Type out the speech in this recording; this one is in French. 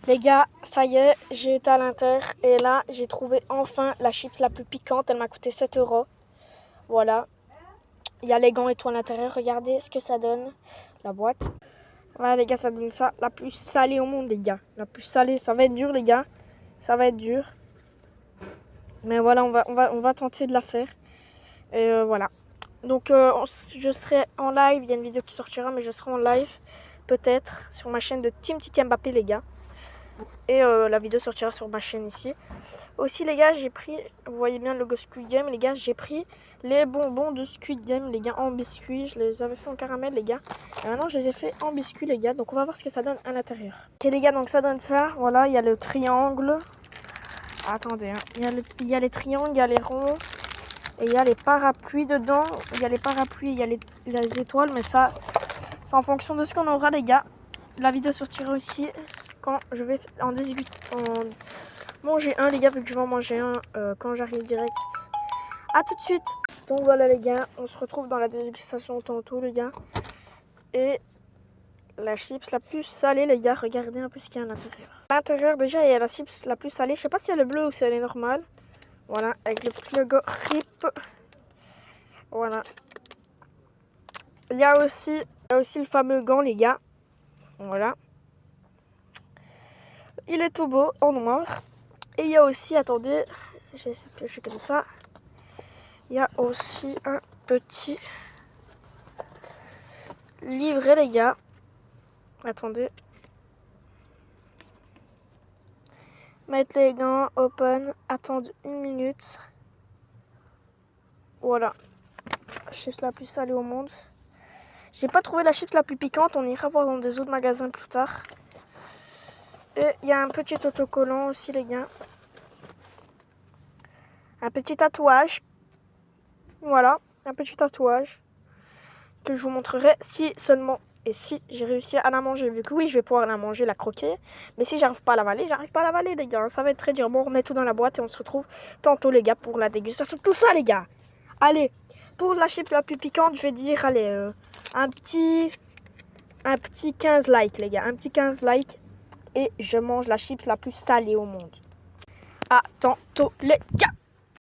Les gars, ça y est, j'ai été à l'Inter et là, j'ai trouvé enfin la chips la plus piquante. Elle m'a coûté 7 €. Voilà. Il y a les gants et tout à l'intérieur. Regardez ce que ça donne, la boîte. Voilà, les gars, ça donne ça. La plus salée au monde, les gars. La plus salée. Ça va être dur, les gars. Ça va être dur. Mais voilà, on va tenter de la faire. Et voilà. Donc, je serai en live. Il y a une vidéo qui sortira, mais je serai en live, peut-être, sur ma chaîne de Team Titi Mbappé, les gars. Et la vidéo sortira sur ma chaîne ici. Aussi, les gars, j'ai pris, vous voyez bien le logo Squid Game, les gars, j'ai pris les bonbons de Squid Game, les gars, en biscuit. Je les avais fait en caramel, les gars. Et maintenant, je les ai fait en biscuit, les gars. Donc, on va voir ce que ça donne à l'intérieur. Ok, les gars, donc ça donne ça. Voilà, il y a le triangle. Attendez, hein. Il y a les triangles, il y a les ronds. Et il y a les parapluies dedans. Il y a les parapluies, il y a les étoiles. Mais ça, c'est en fonction de ce qu'on aura, les gars. La vidéo sortira aussi quand je vais en manger un, les gars, vu que je vais en manger un quand j'arrive direct. A tout de suite. Donc voilà, les gars, on se retrouve dans la dégustation tantôt, les gars. Et la chips la plus salée, les gars, regardez un peu ce qu'il y a à l'intérieur. À l'intérieur, déjà, il y a la chips la plus salée. Je sais pas si elle est bleue ou si elle est normale. Voilà, avec le petit logo RIP. Voilà. Il y a aussi le fameux gant, les gars. Voilà. Il est tout beau, en noir. Et il y a aussi, attendez, je vais essayer de piocher comme ça. Il y a aussi un petit livret, les gars. Attendez. Mettre les gants, open, attendre 1 minute. Voilà. La chips la plus salée au monde. J'ai pas trouvé la chips la plus piquante. On ira voir dans des autres magasins plus tard. Et il y a un petit autocollant aussi, les gars. Un petit tatouage. Voilà, un petit tatouage que je vous montrerai si seulement et si j'ai réussi à la manger. Vu que oui, je vais pouvoir la manger, la croquer. Mais si j'arrive pas à l'avaler, j'arrive pas à l'avaler, les gars. Ça va être très dur. Bon, on remet tout dans la boîte et on se retrouve tantôt, les gars, pour la dégustation. Tout ça, les gars. Allez, pour la chips la plus piquante, je vais dire, allez, un petit 15 likes, les gars. Un petit 15 likes. Et je mange la chips la plus salée au monde. À tantôt, les gars.